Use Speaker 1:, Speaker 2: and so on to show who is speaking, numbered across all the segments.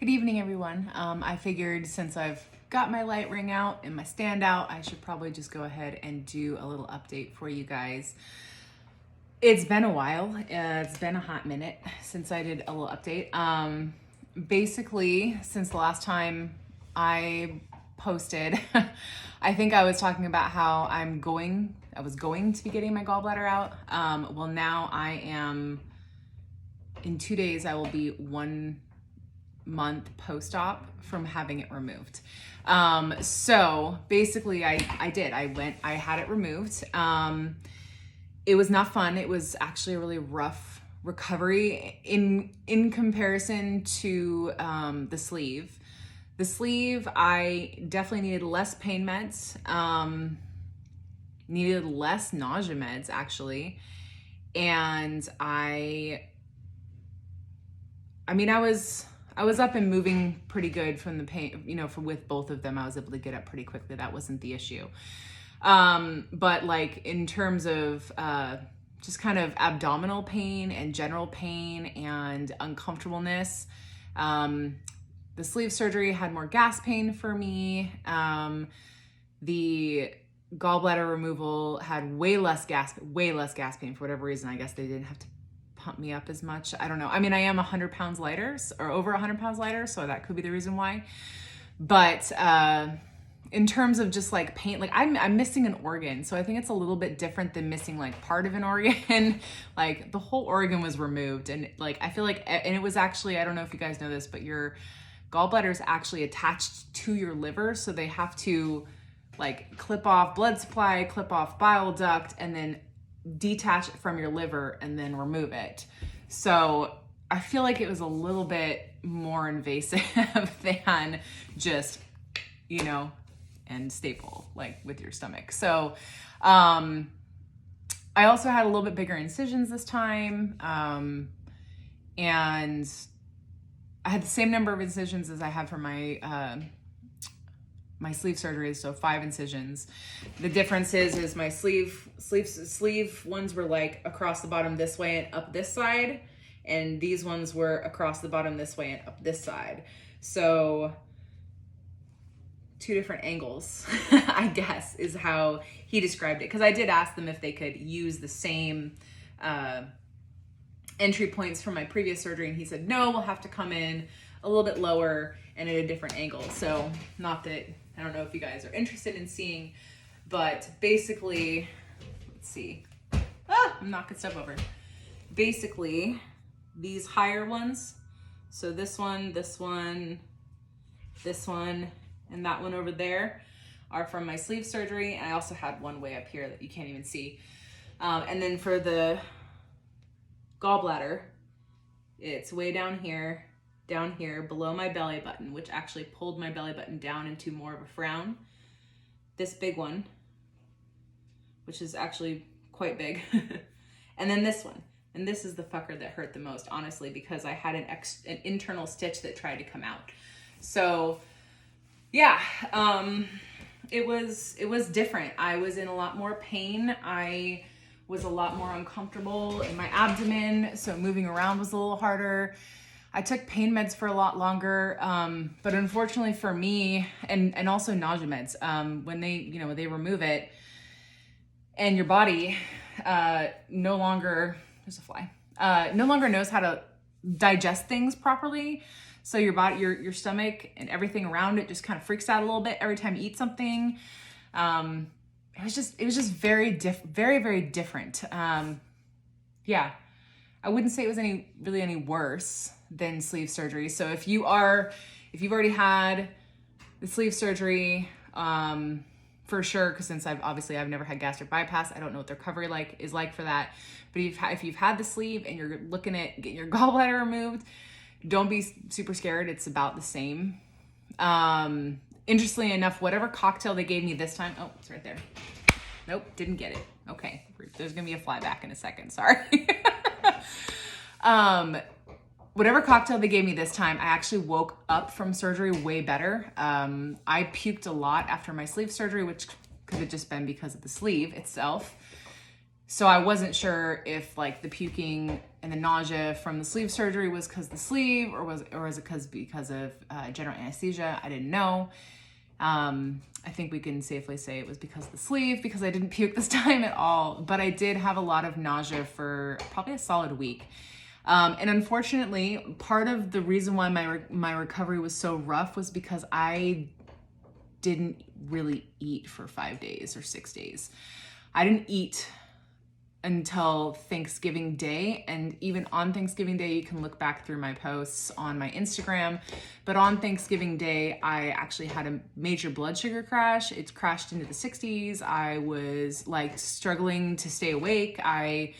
Speaker 1: Good evening, everyone. I figured since I've got my light ring out and my stand out, I should probably just go ahead and do a little update for you guys. It's been a while. It's been a hot minute since I did a little update. Basically, since the last time I posted, I think I was talking about how I was going to be getting my gallbladder out. Well, now I am, in 2 days, I will be 1 month post-op from having it removed. So basically I had it removed. It was not fun. It was actually a really rough recovery in comparison to the sleeve. The sleeve, I definitely needed less pain meds, needed less nausea meds actually. And I was up and moving pretty good from the pain, with both of them. I was able to get up pretty quickly. That wasn't the issue. But like in terms of just kind of abdominal pain and general pain and uncomfortableness, the sleeve surgery had more gas pain for me. The gallbladder removal had way less gas pain for whatever reason. I guess they didn't have to pump me up as much. I don't know. I mean, I am 100 pounds lighter or over 100 pounds lighter, so that could be the reason why. But in terms of just like pain, like I'm missing an organ. So I think it's a little bit different than missing like part of an organ. Like the whole organ was removed. And like, I feel like, and it was actually, I don't know if you guys know this, but your gallbladder is actually attached to your liver. So they have to like clip off blood supply, clip off bile duct, and then detach it from your liver and then remove it. So I feel like it was a little bit more invasive than just, and staple like with your stomach. So I also had a little bit bigger incisions this time. And I had the same number of incisions as I had for my sleeve surgery, so 5 incisions. The difference is my sleeve ones were like across the bottom this way and up this side, and these ones were across the bottom this way and up this side. So 2 different angles, I guess, is how he described it. Because I did ask them if they could use the same entry points from my previous surgery, and he said, no, we'll have to come in a little bit lower and at a different angle. So not that, I don't know if you guys are interested in seeing, but basically, let's see. I'm knocking stuff over. Basically, these higher ones, so this one, this one, this one, and that one over there are from my sleeve surgery. And I also had one way up here that you can't even see. And then for the gallbladder, it's way down here below my belly button, which actually pulled my belly button down into more of a frown. This big one, which is actually quite big. And then this one. And this is the fucker that hurt the most, honestly, because I had an internal stitch that tried to come out. So yeah, it was different. I was in a lot more pain. I was a lot more uncomfortable in my abdomen. So moving around was a little harder. I took pain meds for a lot longer, but unfortunately for me, and also nausea meds, when they remove it, and your body no longer knows how to digest things properly. So your body, your stomach, and everything around it just kind of freaks out a little bit every time you eat something. It was just very, very different. Yeah, I wouldn't say it was any worse than sleeve surgery. So if you've already had the sleeve surgery, for sure, because since I've never had gastric bypass, I don't know what the recovery is like for that. But if you've had the sleeve and you're looking at getting your gallbladder removed, don't be super scared. It's about the same. Interestingly enough, whatever cocktail they gave me this time, oh, it's right there. Nope, didn't get it. Okay, there's gonna be a fly back in a second, sorry. Whatever cocktail they gave me this time, I actually woke up from surgery way better. I puked a lot after my sleeve surgery, which could have just been because of the sleeve itself. So I wasn't sure if like the puking and the nausea from the sleeve surgery was because of the sleeve, or was it because of general anesthesia. I didn't know. I think we can safely say it was because of the sleeve, because I didn't puke this time at all. But I did have a lot of nausea for probably a solid week. And unfortunately, part of the reason why my recovery was so rough was because I didn't really eat for 5 days or 6 days. I didn't eat until Thanksgiving Day. And even on Thanksgiving Day, you can look back through my posts on my Instagram. But on Thanksgiving Day, I actually had a major blood sugar crash. It crashed into the 60s. I was like struggling to stay awake. I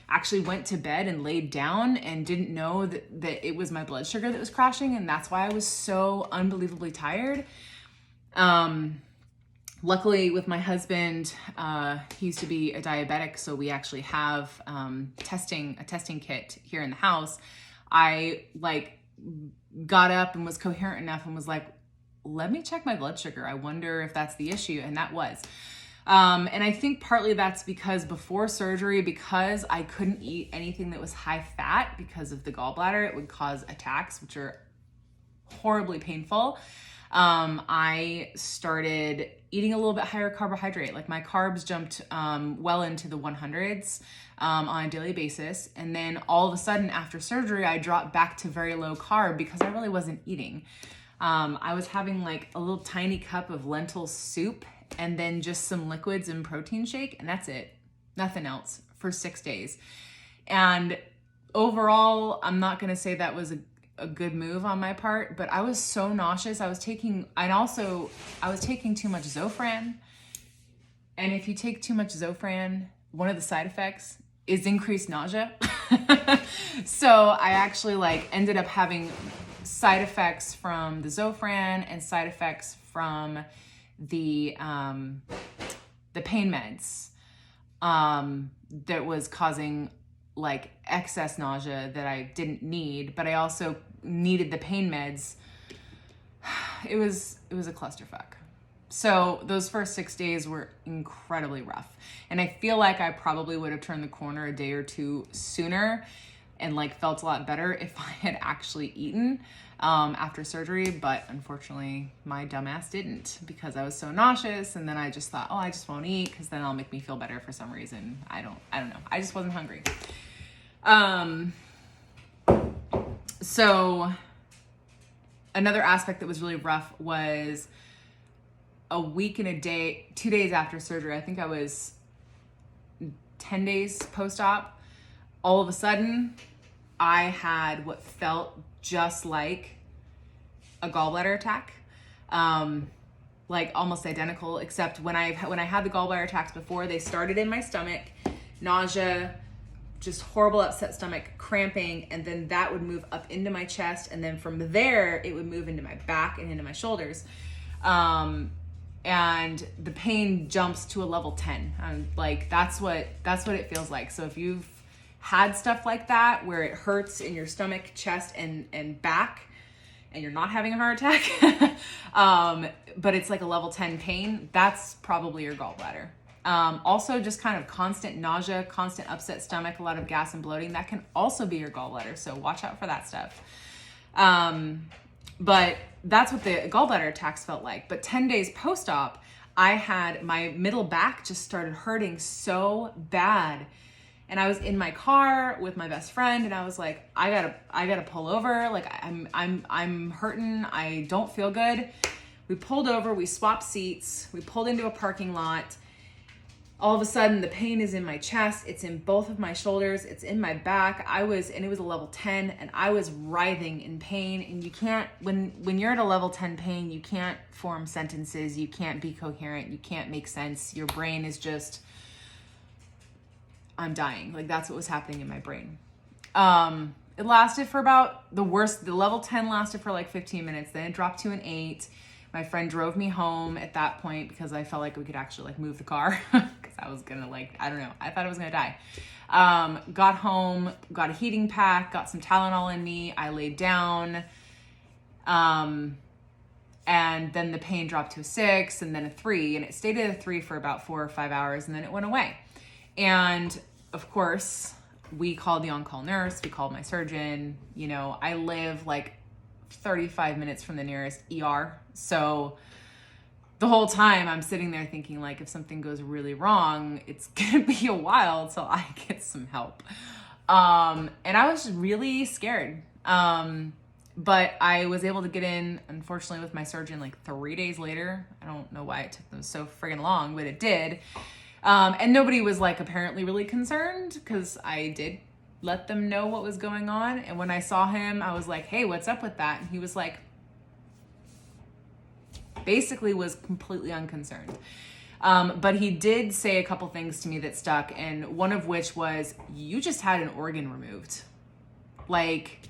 Speaker 1: actually went to bed and laid down and didn't know that it was my blood sugar that was crashing. And that's why I was so unbelievably tired. Luckily with my husband, he used to be a diabetic, so we actually have a testing kit here in the house. I like got up and was coherent enough and was like, let me check my blood sugar. I wonder if that's the issue. And that was. And I think partly that's because before surgery, because I couldn't eat anything that was high fat because of the gallbladder, it would cause attacks, which are horribly painful. I started eating a little bit higher carbohydrate. Like my carbs jumped well into the 100s on a daily basis. And then all of a sudden after surgery, I dropped back to very low carb because I really wasn't eating. I was having like a little tiny cup of lentil soup and then just some liquids and protein shake, and that's it. Nothing else for 6 days. And overall, I'm not going to say that was a good move on my part, but I was so nauseous. I was taking too much Zofran. And if you take too much Zofran, one of the side effects is increased nausea. So I actually like ended up having side effects from the Zofran and side effects from the pain meds that was causing like excess nausea that I didn't need, but I also needed the pain meds. It was a clusterfuck. So those first 6 days were incredibly rough. And I feel like I probably would have turned the corner a day or two sooner and like felt a lot better if I had actually eaten after surgery. But unfortunately, my dumbass didn't, because I was so nauseous. And then I just thought, oh, I just won't eat because then it'll make me feel better for some reason. I don't know. I just wasn't hungry. So another aspect that was really rough was a week and a day, 2 days after surgery. I think I was 10 days post-op. All of a sudden, I had what felt just like a gallbladder attack. Like almost identical, except when I had the gallbladder attacks before, they started in my stomach, nausea, just horrible upset stomach, cramping, and then that would move up into my chest, and then from there it would move into my back and into my shoulders. And the pain jumps to a level 10. Like that's what it feels like. So if you've had stuff like that where it hurts in your stomach, chest, and back, and you're not having a heart attack, but it's like a level 10 pain, that's probably your gallbladder. Also just kind of constant nausea, constant upset stomach, a lot of gas and bloating, that can also be your gallbladder. So watch out for that stuff. But that's what the gallbladder attacks felt like. But 10 days post-op, I had my middle back just started hurting so bad. And I was in my car with my best friend, and I was like, I gotta pull over. Like I'm hurting. I don't feel good. We pulled over, we swapped seats, we pulled into a parking lot. All of a sudden the pain is in my chest, it's in both of my shoulders, it's in my back. And it was a level 10, and I was writhing in pain. And you can't, when you're at a level 10 pain, you can't form sentences, you can't be coherent, you can't make sense. Your brain is just, I'm dying. Like that's what was happening in my brain. It lasted for about the level 10 lasted for like 15 minutes. Then it dropped to an 8. My friend drove me home at that point because I felt like we could actually like move the car because I was gonna I thought I was gonna die. Got home, got a heating pack, got some Tylenol in me. I laid down. And then the pain dropped to a 6 and then a 3, and it stayed at a 3 for about 4 or 5 hours, and then it went away. And of course, we called the on-call nurse, we called my surgeon. You know, I live like 35 minutes from the nearest ER. So the whole time I'm sitting there thinking, like, if something goes really wrong, it's gonna be a while till I get some help. And I was really scared. But I was able to get in, unfortunately, with my surgeon like 3 days later. I don't know why it took them so friggin' long, but it did. And nobody was like apparently really concerned because I did let them know what was going on. And when I saw him, I was like, hey, what's up with that? And he was like, basically was completely unconcerned. But he did say a couple things to me that stuck. And one of which was, you just had an organ removed. Like,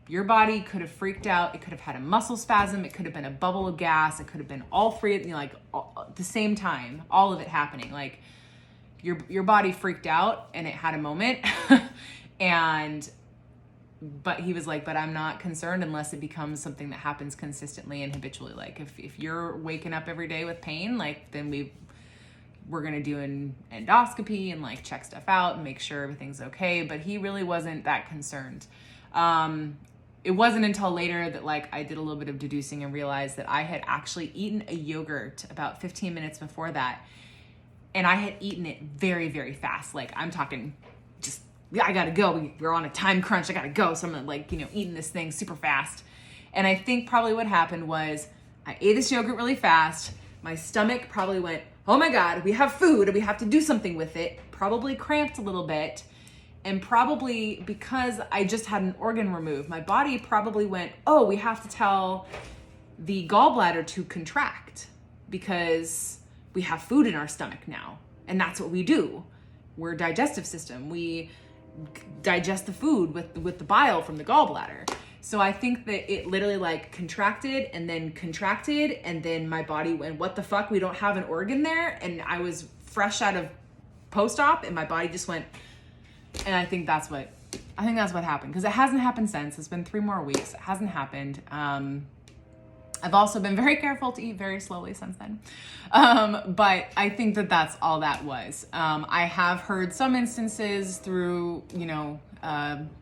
Speaker 1: your body could have freaked out. It could have had a muscle spasm. It could have been a bubble of gas. It could have been all three, you know, like at the same time, all of it happening. Like your body freaked out and it had a moment. But he was like, but I'm not concerned unless it becomes something that happens consistently and habitually. Like if you're waking up every day with pain, like then we're going to do an endoscopy and like check stuff out and make sure everything's okay. But he really wasn't that concerned. It wasn't until later that like I did a little bit of deducing and realized that I had actually eaten a yogurt about 15 minutes before that. And I had eaten it very, very fast. Like I'm talking just, yeah, I gotta go. We're on a time crunch. I gotta go. So I'm like, you know, eating this thing super fast. And I think probably what happened was I ate this yogurt really fast. My stomach probably went, oh my God, we have food and we have to do something with it. Probably cramped a little bit. And probably because I just had an organ removed, my body probably went, oh, we have to tell the gallbladder to contract because we have food in our stomach now. And that's what we do. We're a digestive system. We digest the food with the bile from the gallbladder. So I think that it literally like contracted and then my body went, what the fuck? We don't have an organ there. And I was fresh out of post-op and my body just went, and I think that's what happened because it hasn't happened since. It's been 3 more weeks. It hasn't happened. I've also been very careful to eat very slowly since then. But I think that that's all that was. I have heard some instances through, you know,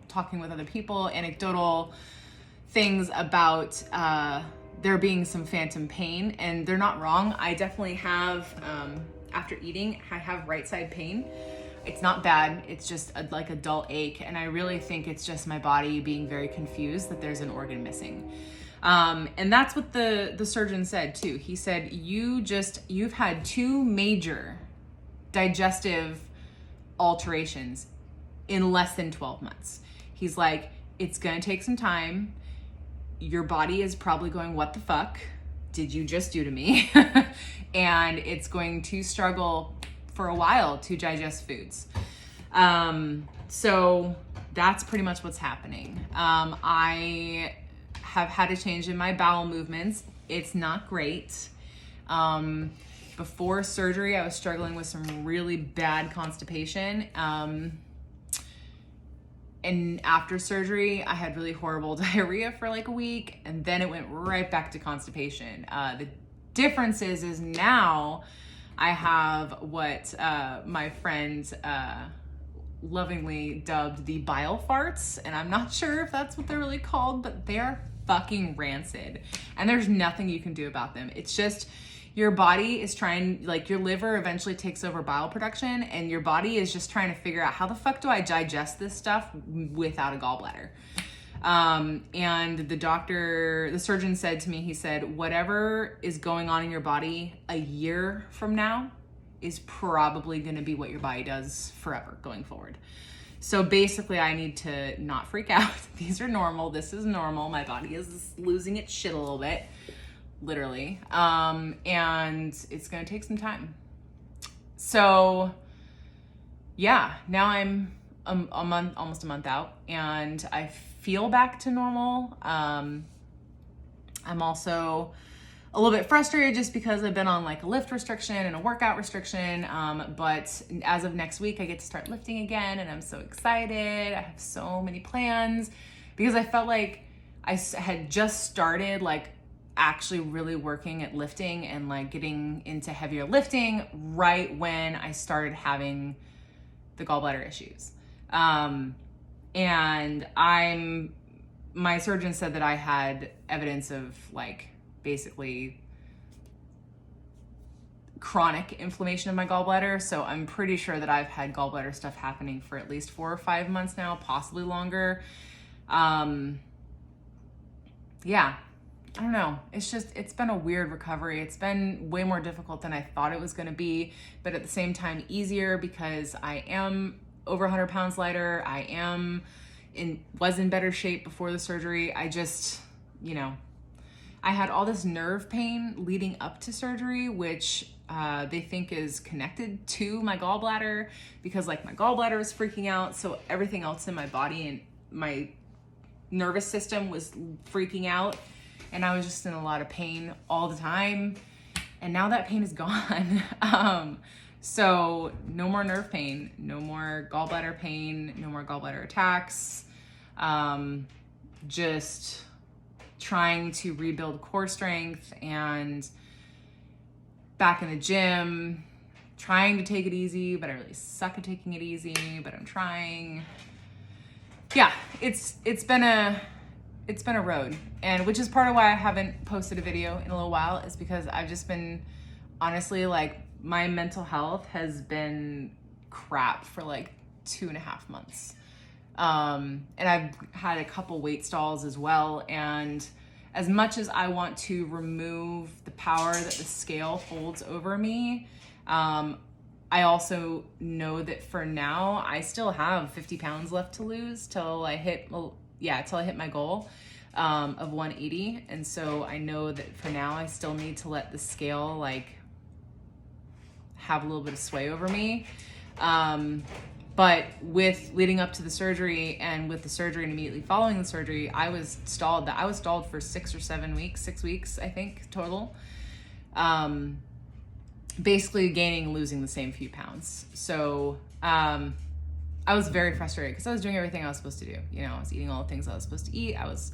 Speaker 1: talking with other people, anecdotal things about there being some phantom pain, and they're not wrong. I definitely have, after eating, I have right side pain. It's not bad. It's just like a dull ache. And I really think it's just my body being very confused that there's an organ missing. And that's what the surgeon said too. He said, you've had 2 major digestive alterations in less than 12 months. He's like, it's going to take some time. Your body is probably going, what the fuck did you just do to me? And it's going to struggle for a while to digest foods. So that's pretty much what's happening. I have had a change in my bowel movements. It's not great. Before surgery, I was struggling with some really bad constipation. And after surgery, I had really horrible diarrhea for like a week, and then it went right back to constipation. The difference is now I have what my friend lovingly dubbed the bile farts, and I'm not sure if that's what they're really called, but they're fucking rancid, and there's nothing you can do about them. It's just your body is trying, like your liver eventually takes over bile production, and your body is just trying to figure out how the fuck do I digest this stuff without a gallbladder. And the surgeon said to me, he said, whatever is going on in your body a year from now is probably going to be what your body does forever going forward. So basically I need to not freak out. These are normal. This is normal. My body is losing its shit a little bit, literally. And it's going to take some time. So yeah, now I'm almost a month out, and I feel back to normal. I'm also a little bit frustrated just because I've been on like a lift restriction and a workout restriction. But as of next week, I get to start lifting again, and I'm so excited. I have so many plans because I felt like I had just started like actually really working at lifting and like getting into heavier lifting right when I started having the gallbladder issues. And my surgeon said that I had evidence of like basically chronic inflammation of my gallbladder. So I'm pretty sure that I've had gallbladder stuff happening for at least 4 or 5 months now, possibly longer. Yeah, I don't know. It's been a weird recovery. It's been way more difficult than I thought it was going to be, but at the same time easier because I am over 100 pounds lighter. I was in better shape before the surgery. I just, I had all this nerve pain leading up to surgery, which they think is connected to my gallbladder because like my gallbladder was freaking out. So everything else in my body and my nervous system was freaking out. And I was just in a lot of pain all the time. And now that pain is gone. So no more nerve pain, no more gallbladder pain, no more gallbladder attacks. Just trying to rebuild core strength and back in the gym, trying to take it easy, but I really suck at taking it easy, but I'm trying. Yeah, it's been a road, and which is part of why I haven't posted a video in a little while, is because I've just been, honestly, like my mental health has been crap for like 2.5 months. And I've had a couple weight stalls as well. And as much as I want to remove the power that the scale holds over me, I also know that for now, I still have 50 pounds left to lose till I hit my goal of 180. And so I know that for now, I still need to let the scale like have a little bit of sway over me. But with leading up to the surgery and with the surgery and immediately following the surgery, I was stalled for 6 or 7 weeks, 6 weeks, I think, total. Basically gaining and losing the same few pounds. So I was very frustrated because I was doing everything I was supposed to do. I was eating all the things I was supposed to eat. I was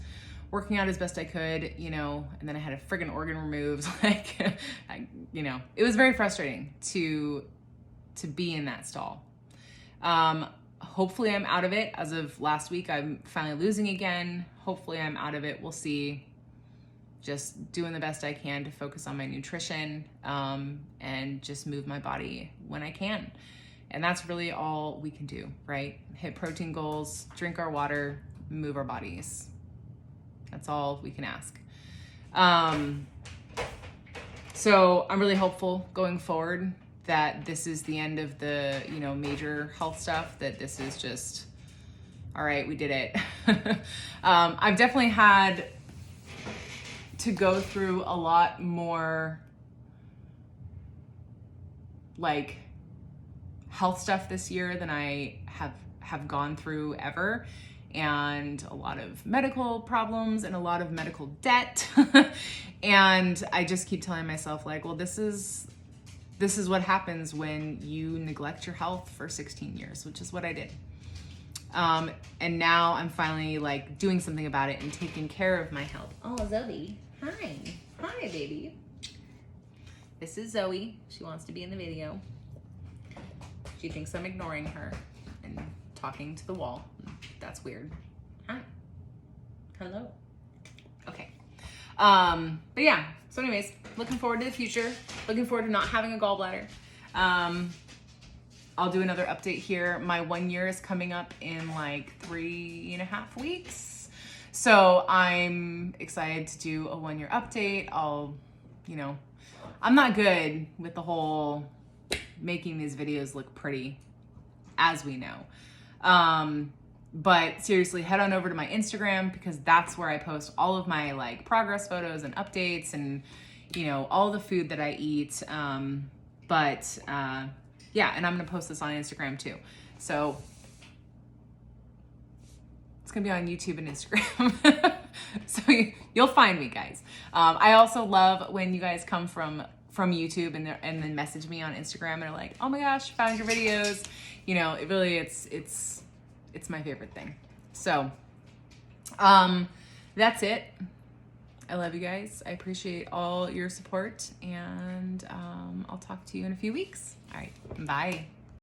Speaker 1: working out as best I could, and then I had a friggin' organ removed. Like, it was very frustrating to be in that stall. Hopefully I'm out of it. As of last week, I'm finally losing again. Hopefully I'm out of it. We'll see. Just doing the best I can to focus on my nutrition, and just move my body when I can. And that's really all we can do, right? Hit protein goals, drink our water, move our bodies. That's all we can ask. So I'm really hopeful going forward that this is the end of the, major health stuff, that this is just, all right, we did it. I've definitely had to go through a lot more like health stuff this year than I have gone through ever. And a lot of medical problems and a lot of medical debt. And I just keep telling myself like, well, this is what happens when you neglect your health for 16 years, which is what I did. And now I'm finally like doing something about it and taking care of my health. Oh, Zoe. Hi. Hi, baby. This is Zoe. She wants to be in the video. She thinks I'm ignoring her and talking to the wall. That's weird. Hi. Hello. Okay. But yeah, so anyways, looking forward to the future. Looking forward to not having a gallbladder. I'll do another update here. My 1 year is coming up in like 3.5 weeks. So I'm excited to do a 1 year update. I'm not good with the whole making these videos look pretty, as we know. But seriously, head on over to my Instagram because that's where I post all of my like progress photos and updates and, all the food that I eat. Yeah, and I'm going to post this on Instagram too. So it's going to be on YouTube and Instagram. So you'll find me, guys. I also love when you guys come from YouTube and then message me on Instagram and are like, oh my gosh, found your videos. It really, it's my favorite thing. So, that's it. I love you guys. I appreciate all your support, and I'll talk to you in a few weeks. All right, bye.